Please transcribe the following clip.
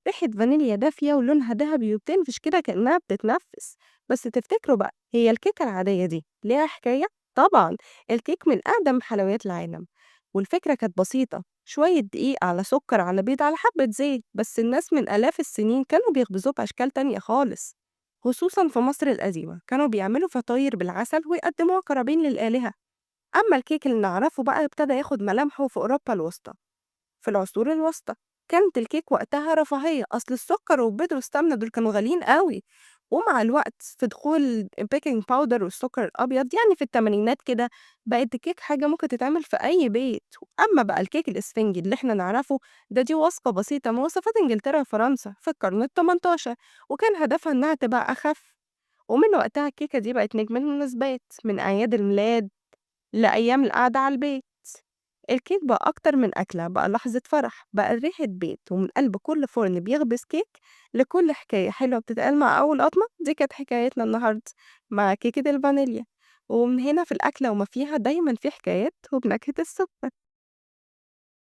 ريحة فانيليا دافية ولونها دهبي وبتنفش كده كأنها بتتنفس. بس تفتكروا بقى هي الكيكة العادية دي ليها حكاية؟ طبعا، الكيك من أقدم حلويات العالم، والفكرة كانت بسيطة، شوية دقيق على سكر على بيض على حبة زيت، بس الناس من آلاف السنين كانوا بيخبزوه بأشكال تانية خالص. خصوصا في مصر القديمة كانوا بيعملوا فطاير بالعسل ويقدموها قرابين للآلهة. أما الكيك اللي نعرفه بقى ابتدى ياخد ملامحه في أوروبا الوسطى في العصور الوسطى. كانت الكيك وقتها رفاهية، أصل السكر والبيض والسمنة دول كانوا غاليين قوي. ومع الوقت في دخول البيكنج باودر والسكر الأبيض يعني في التمانينات كده بقت الكيك حاجة ممكن تتعمل في أي بيت. أما بقى الكيك الإسفنجي اللي احنا نعرفه دي وصفة بسيطة من وصفات إنجلترا وفرنسا في القرن التمنتاشر، وكان هدفها إنها تبقى أخف. ومن وقتها الكيكة دي بقت نجم المناسبات، من أعياد الميلاد لأيام القعدة على البيت. الكيك بقى أكتر من أكلة، بقى لحظة فرح، بقى ريحة بيت، ومن قلب كل فرن بيخبز كيك لكل حكاية حلوة بتتقال مع أول قطمة. دي كانت حكايتنا النهاردة مع كيكة الفانيليا. ومن هنا في الأكلة وما فيها دايما في حكايات وبنكهة السكر.